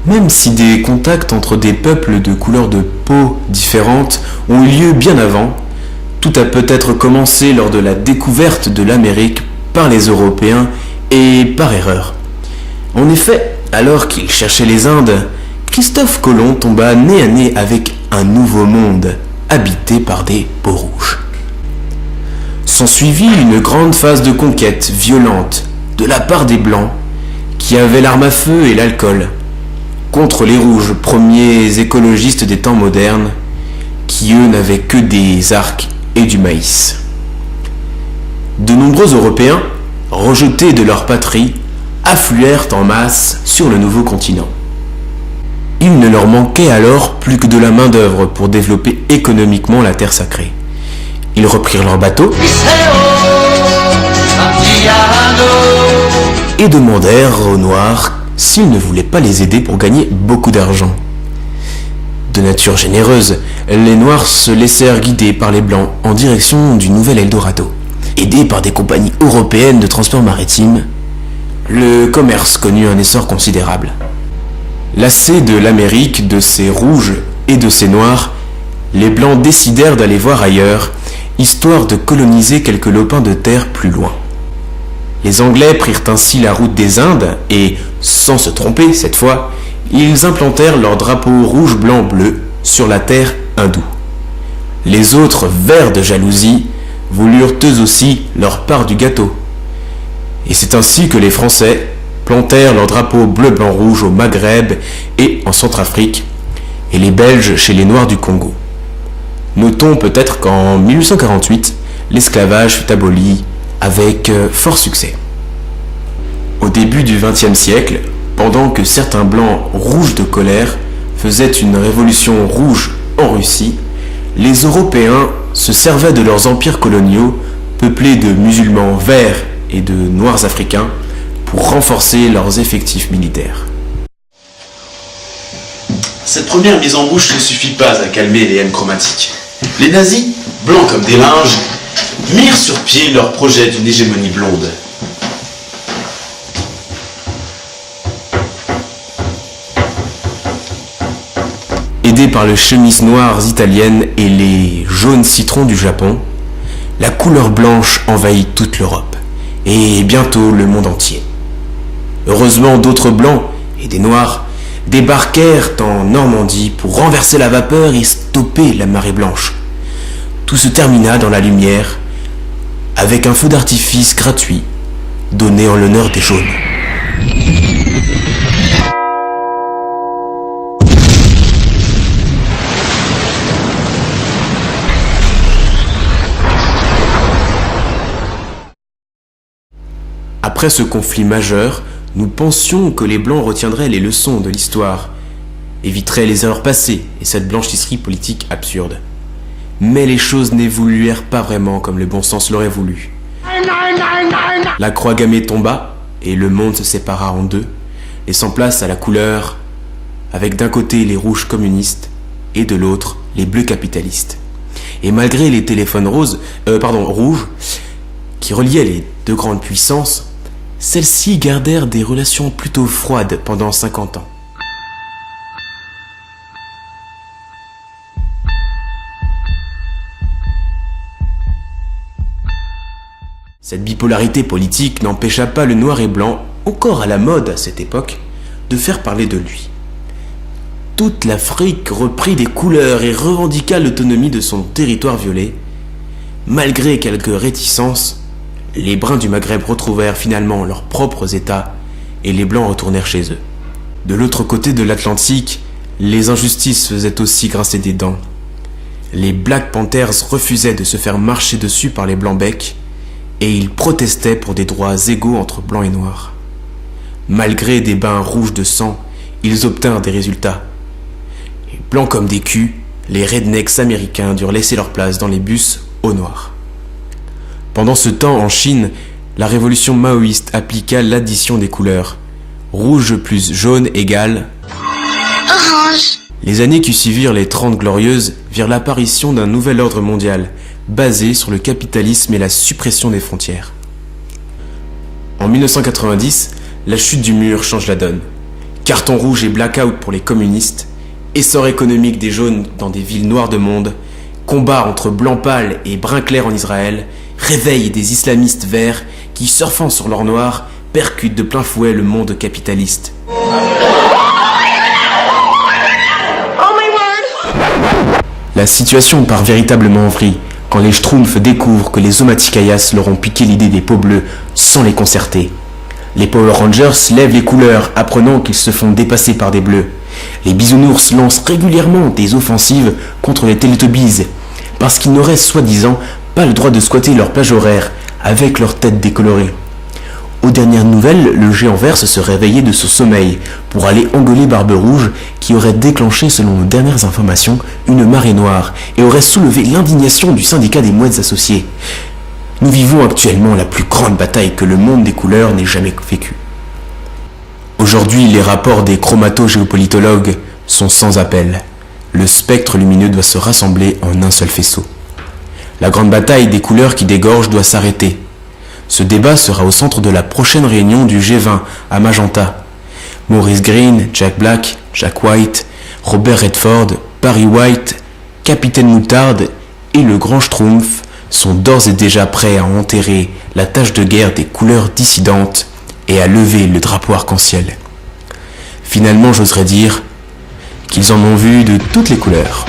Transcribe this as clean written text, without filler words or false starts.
Même si des contacts entre des peuples de couleurs de peau différentes ont eu lieu bien avant, tout a peut-être commencé lors de la découverte de l'Amérique par les Européens et par erreur. En effet, alors qu'il cherchait les Indes, Christophe Colomb tomba nez à nez avec un nouveau monde, habité par des peaux rouges. S'ensuivit une grande phase de conquête violente de la part des Blancs, qui avaient l'arme à feu et l'alcool, contre les Rouges, premiers écologistes des temps modernes, qui eux n'avaient que des arcs et du maïs. De nombreux Européens, rejetés de leur patrie, affluèrent en masse sur le nouveau continent. Il ne leur manquait alors plus que de la main-d'œuvre pour développer économiquement la terre sacrée. Ils reprirent leurs bateaux et demandèrent aux Noirs s'ils ne voulaient pas les aider pour gagner beaucoup d'argent. De nature généreuse, les Noirs se laissèrent guider par les Blancs en direction du nouvel Eldorado. Aidés par des compagnies européennes de transport maritime, le commerce connut un essor considérable. Lassés de l'Amérique, de ses rouges et de ses noirs, les Blancs décidèrent d'aller voir ailleurs, histoire de coloniser quelques lopins de terre plus loin. Les Anglais prirent ainsi la route des Indes et, sans se tromper cette fois, ils implantèrent leur drapeau rouge-blanc-bleu sur la terre hindoue. Les autres, verts de jalousie, voulurent eux aussi leur part du gâteau. Et c'est ainsi que les Français plantèrent leur drapeau bleu-blanc-rouge au Maghreb et en Centrafrique, et les Belges chez les Noirs du Congo. Notons peut-être qu'en 1848, l'esclavage fut aboli avec fort succès. Au début du XXe siècle, pendant que certains Blancs rouges de colère faisaient une révolution rouge en Russie, les Européens se servaient de leurs empires coloniaux, peuplés de musulmans verts et de noirs africains, pour renforcer leurs effectifs militaires. Cette première mise en bouche ne suffit pas à calmer les haines chromatiques. Les nazis, blancs comme des linges, mirent sur pied leur projet d'une hégémonie blonde. Aidés par les chemises noires italiennes et les jaunes citrons du Japon, la couleur blanche envahit toute l'Europe et bientôt le monde entier. Heureusement, d'autres blancs et des noirs débarquèrent en Normandie pour renverser la vapeur et stopper la marée blanche. Tout se termina dans la lumière avec un feu d'artifice gratuit donné en l'honneur des jaunes. Après ce conflit majeur, nous pensions que les Blancs retiendraient les leçons de l'histoire, éviteraient les erreurs passées et cette blanchisserie politique absurde. Mais les choses n'évoluèrent pas vraiment comme le bon sens l'aurait voulu. La croix gammée tomba et le monde se sépara en deux, laissant place à la couleur, avec d'un côté les rouges communistes et de l'autre les bleus capitalistes. Et malgré les téléphones rouges, qui reliaient les deux grandes puissances, celles-ci gardèrent des relations plutôt froides pendant 50 ans. Cette bipolarité politique n'empêcha pas le noir et blanc, encore à la mode à cette époque, de faire parler de lui. Toute l'Afrique reprit des couleurs et revendiqua l'autonomie de son territoire violet. Malgré quelques réticences, les Bruns du Maghreb retrouvèrent finalement leurs propres États et les Blancs retournèrent chez eux. De l'autre côté de l'Atlantique, les injustices faisaient aussi grincer des dents. Les Black Panthers refusaient de se faire marcher dessus par les Blancs-Becs et ils protestaient pour des droits égaux entre Blancs et Noirs. Malgré des bains rouges de sang, ils obtinrent des résultats. Et blancs comme des culs, les rednecks américains durent laisser leur place dans les bus aux Noirs. Pendant ce temps, en Chine, la révolution maoïste appliqua l'addition des couleurs. Rouge plus jaune égale orange. Les années qui suivirent les 30 Glorieuses virent l'apparition d'un nouvel ordre mondial, basé sur le capitalisme et la suppression des frontières. En 1990, la chute du mur change la donne. carton rouge et blackout pour les communistes, essor économique des jaunes dans des villes noires de monde, combat entre blanc pâle et brun clair en Israël, réveil des islamistes verts qui, surfant sur l'or noir, percutent de plein fouet le monde capitaliste. La situation part véritablement en vrille quand les Schtroumpfs découvrent que les Omaticayas leur ont piqué l'idée des peaux bleues sans les concerter. Les Power Rangers lèvent les couleurs, apprenant qu'ils se font dépasser par des bleus. Les Bisounours lancent régulièrement des offensives contre les Teletubbies, parce qu'ils n'auraient soi-disant pas le droit de squatter leur plage horaire avec leur tête décolorée. Aux dernières nouvelles, le géant vert se réveillait de son sommeil pour aller engueuler Barbe Rouge qui aurait déclenché, selon nos dernières informations, une marée noire et aurait soulevé l'indignation du syndicat des mouettes associées. Nous vivons actuellement la plus grande bataille que le monde des couleurs n'ait jamais vécue. Aujourd'hui, les rapports des chromato-géopolitologues sont sans appel. Le spectre lumineux doit se rassembler en un seul faisceau. La grande bataille des couleurs qui dégorgent doit s'arrêter. Ce débat sera au centre de la prochaine réunion du G20 à Magenta. Maurice Green, Jack Black, Jack White, Robert Redford, Barry White, Capitaine Moutarde et le Grand Schtroumpf sont d'ores et déjà prêts à enterrer la tâche de guerre des couleurs dissidentes et à lever le drapeau arc-en-ciel. Finalement, j'oserais dire qu'ils en ont vu de toutes les couleurs.